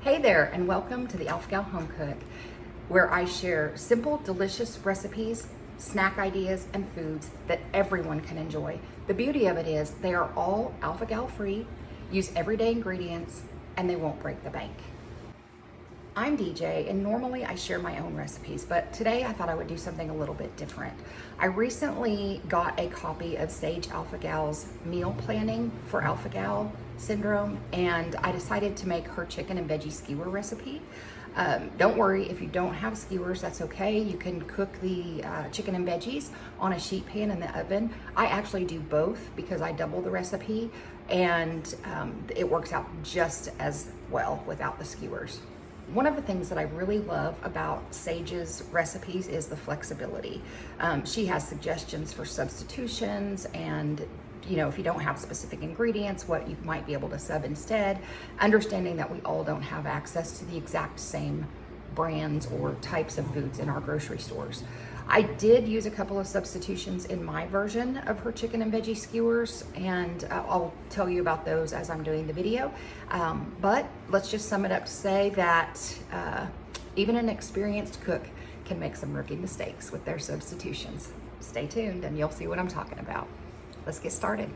Hey there, and welcome to the Alpha Gal Home Cook, where I share simple, delicious recipes, snack ideas, and foods that everyone can enjoy. The beauty of it is they are all Alpha Gal free, use everyday ingredients, and they won't break the bank. I'm DJ, and normally I share my own recipes, but today I thought I would do something a little bit different. I recently got a copy of Sage Alpha Gal's meal planning for Alpha Gal syndrome, and I decided to make her chicken and veggie skewer recipe. Don't worry, if you don't have skewers, that's okay. You can cook the chicken and veggies on a sheet pan in the oven. I actually do both because I double the recipe, and it works out just as well without the skewers. One of the things that I really love about Sage's recipes is the flexibility. She has suggestions for substitutions and, you know, if you don't have specific ingredients, what you might be able to sub instead, understanding that we all don't have access to the exact same brands or types of foods in our grocery stores. I did use a couple of substitutions in my version of her chicken and veggie skewers, and I'll tell you about those as I'm doing the video. But let's just sum it up to say that even an experienced cook can make some rookie mistakes with their substitutions. Stay tuned and you'll see what I'm talking about. Let's get started.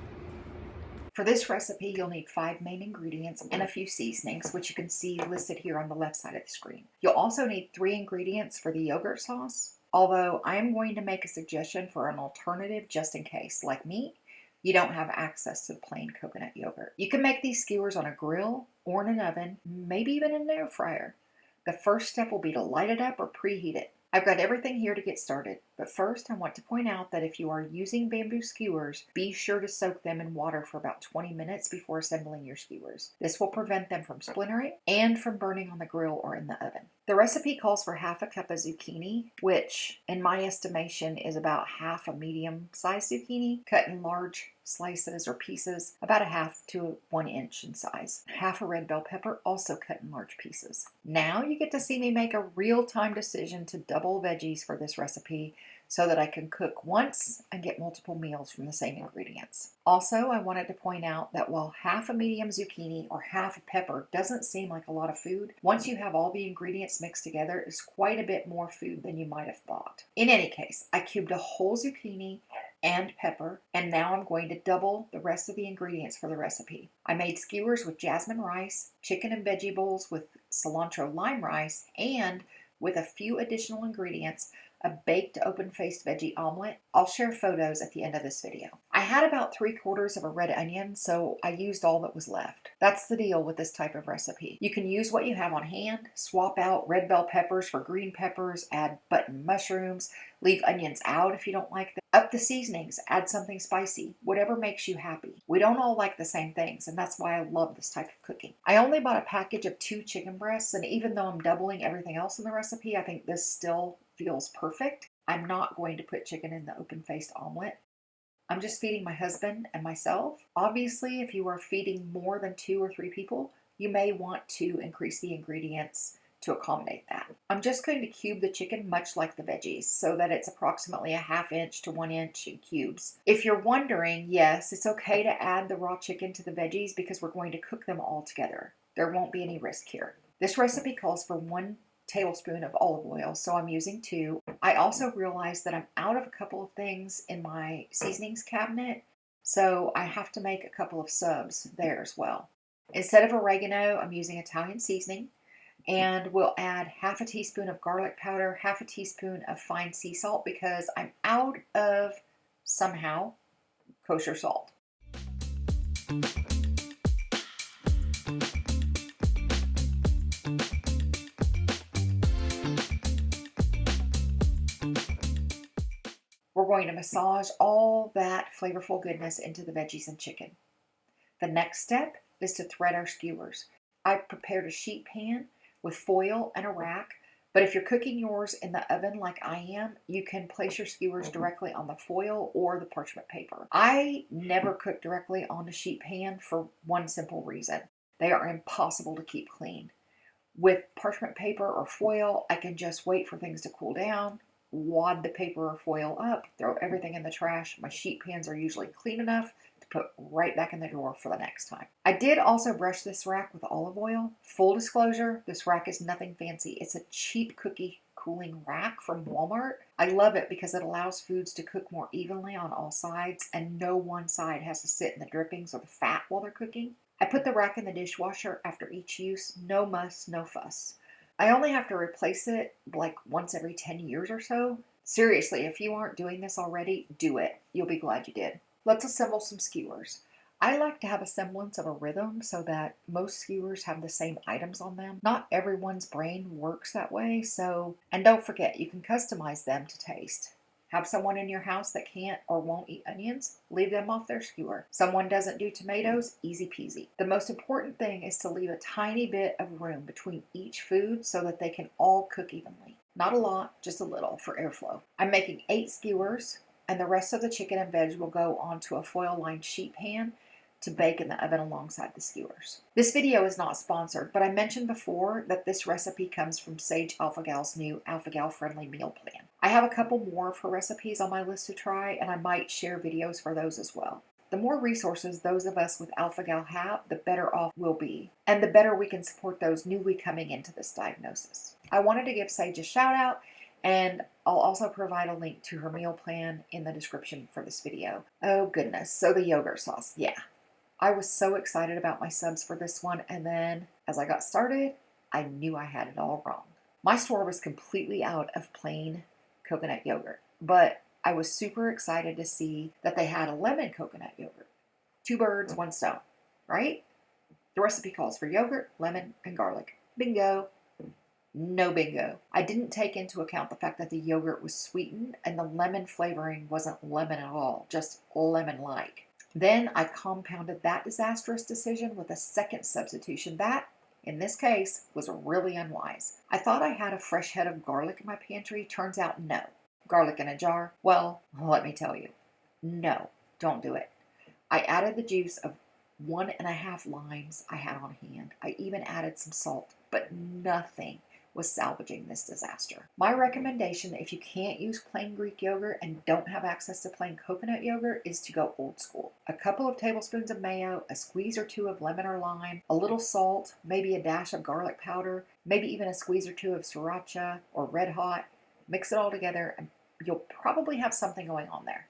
For this recipe, you'll need 5 main ingredients and a few seasonings, which you can see listed here on the left side of the screen. You'll also need 3 ingredients for the yogurt sauce, although I am going to make a suggestion for an alternative just in case, like me, you don't have access to the plain coconut yogurt. You can make these skewers on a grill or in an oven, maybe even in an air fryer. The first step will be to light it up or preheat it. I've got everything here to get started, but first I want to point out that if you are using bamboo skewers, be sure to soak them in water for about 20 minutes before assembling your skewers. This will prevent them from splintering and from burning on the grill or in the oven. The recipe calls for half a cup of zucchini, which in my estimation is about half a medium-sized zucchini, cut in large slices or pieces, about a half to 1 inch in size. Half a red bell pepper, also cut in large pieces. Now you get to see me make a real-time decision to double veggies for this recipe so that I can cook once and get multiple meals from the same ingredients. Also, I wanted to point out that while half a medium zucchini or half a pepper doesn't seem like a lot of food, once you have all the ingredients mixed together, it's quite a bit more food than you might have thought. In any case, I cubed a whole zucchini and pepper, and now I'm going to double the rest of the ingredients for the recipe. I made skewers with jasmine rice, chicken and veggie bowls with cilantro lime rice, and with a few additional ingredients, a baked open-faced veggie omelet. I'll share photos at the end of this video. I had about 3/4 of a red onion, so I used all that was left. That's the deal with this type of recipe. You can use what you have on hand, swap out red bell peppers for green peppers, add button mushrooms, leave onions out if you don't like them. Up the seasonings, add something spicy, whatever makes you happy. We don't all like the same things, and that's why I love this type of cooking. I only bought a package of 2 chicken breasts, and even though I'm doubling everything else in the recipe, I think this still feels perfect. I'm not going to put chicken in the open-faced omelet. I'm just feeding my husband and myself. Obviously, if you are feeding more than 2 or 3 people, you may want to increase the ingredients to accommodate that. I'm just going to cube the chicken much like the veggies so that it's approximately a 1/2 inch to 1 inch in cubes. If you're wondering, yes, it's okay to add the raw chicken to the veggies because we're going to cook them all together. There won't be any risk here. This recipe calls for 1 tablespoon of olive oil, so I'm using 2. I also realized that I'm out of a couple of things in my seasonings cabinet, so I have to make a couple of subs there as well. Instead of oregano, I'm using Italian seasoning, and we'll add 1/2 teaspoon of garlic powder, 1/2 teaspoon of fine sea salt because I'm out of, somehow, kosher salt. We're going to massage all that flavorful goodness into the veggies and chicken. The next step is to thread our skewers. I've prepared a sheet pan with foil and a rack, but if you're cooking yours in the oven like I am, you can place your skewers directly on the foil or the parchment paper. I never cook directly on a sheet pan for one simple reason. They are impossible to keep clean. With parchment paper or foil, I can just wait for things to cool down, wad the paper or foil up, throw everything in the trash. My sheet pans are usually clean enough to put right back in the drawer for the next time. I did also brush this rack with olive oil. Full disclosure, this rack is nothing fancy. It's a cheap cookie cooling rack from Walmart. I love it because it allows foods to cook more evenly on all sides, and no one side has to sit in the drippings or the fat while they're cooking. I put the rack in the dishwasher after each use. No muss, no fuss. I only have to replace it like once every 10 years or so. Seriously, if you aren't doing this already, do it. You'll be glad you did. Let's assemble some skewers. I like to have a semblance of a rhythm so that most skewers have the same items on them. Not everyone's brain works that way, and don't forget, you can customize them to taste. Have someone in your house that can't or won't eat onions? Leave them off their skewer. Someone doesn't do tomatoes? Easy peasy. The most important thing is to leave a tiny bit of room between each food so that they can all cook evenly. Not a lot, just a little for airflow. I'm making 8 skewers, and the rest of the chicken and veg will go onto a foil-lined sheet pan to bake in the oven alongside the skewers. This video is not sponsored, but I mentioned before that this recipe comes from Sage AlphaGal's new AlphaGal Friendly Meal Plan. I have a couple more of her recipes on my list to try, and I might share videos for those as well. The more resources those of us with AlphaGal have, the better off we'll be, and the better we can support those newly coming into this diagnosis. I wanted to give Sage a shout out, and I'll also provide a link to her meal plan in the description for this video. Oh goodness, so the yogurt sauce, yeah. I was so excited about my subs for this one, and then as I got started, I knew I had it all wrong. My store was completely out of plain coconut yogurt, but I was super excited to see that they had a lemon coconut yogurt. 2 birds, 1 stone, right? The recipe calls for yogurt, lemon, and garlic. Bingo. No bingo. I didn't take into account the fact that the yogurt was sweetened and the lemon flavoring wasn't lemon at all, just lemon-like. Then I compounded that disastrous decision with a second substitution that, in this case, was really unwise. I thought I had a fresh head of garlic in my pantry. Turns out no. Garlic in a jar? Well, let me tell you. No, don't do it. I added the juice of 1.5 limes I had on hand. I even added some salt, but nothing was salvaging this disaster. My recommendation, if you can't use plain Greek yogurt and don't have access to plain coconut yogurt, is to go old school. A couple of tablespoons of mayo, a squeeze or 2 of lemon or lime, a little salt, maybe a dash of garlic powder, maybe even a squeeze or 2 of sriracha or red hot. Mix it all together and you'll probably have something going on there.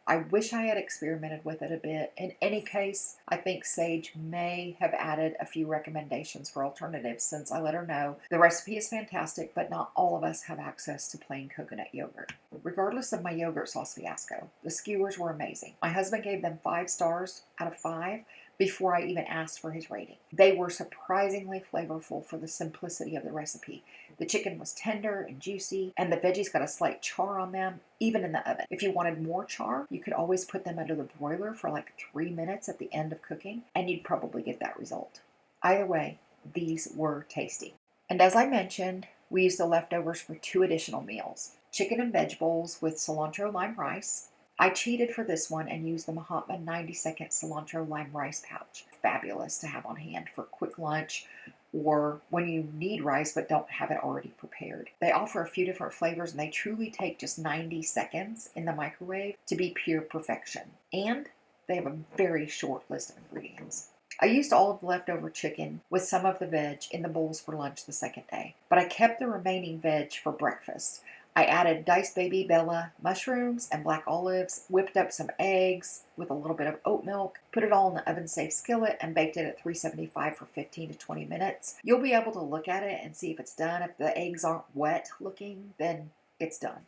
I wish I had experimented with it a bit. In any case, I think Sage may have added a few recommendations for alternatives since I let her know the recipe is fantastic, but not all of us have access to plain coconut yogurt. Regardless of my yogurt sauce fiasco, the skewers were amazing. My husband gave them 5 stars out of 5 before I even asked for his rating. They were surprisingly flavorful for the simplicity of the recipe. The chicken was tender and juicy, and the veggies got a slight char on them, even in the oven. If you wanted more char, you could always put them under the broiler for like 3 minutes at the end of cooking, and you'd probably get that result. Either way, these were tasty. And as I mentioned, we used the leftovers for 2 additional meals. Chicken and veg bowls with cilantro lime rice. I cheated for this one and used the Mahatma 90-second cilantro lime rice pouch. Fabulous to have on hand for quick lunch or when you need rice but don't have it already prepared. They offer a few different flavors and they truly take just 90 seconds in the microwave to be pure perfection. And they have a very short list of ingredients. I used all of the leftover chicken with some of the veg in the bowls for lunch the second day, but I kept the remaining veg for breakfast. I added diced baby Bella mushrooms and black olives, whipped up some eggs with a little bit of oat milk, put it all in the oven-safe skillet, and baked it at 375 for 15 to 20 minutes. You'll be able to look at it and see if it's done. If the eggs aren't wet looking, then it's done.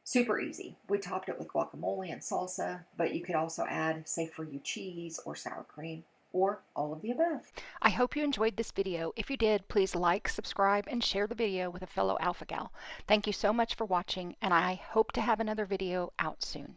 Super easy. We topped it with guacamole and salsa, but you could also add safe for you cheese or sour cream, or all of the above. I hope you enjoyed this video. If you did, please like, subscribe, and share the video with a fellow Alpha Gal. Thank you so much for watching, and I hope to have another video out soon.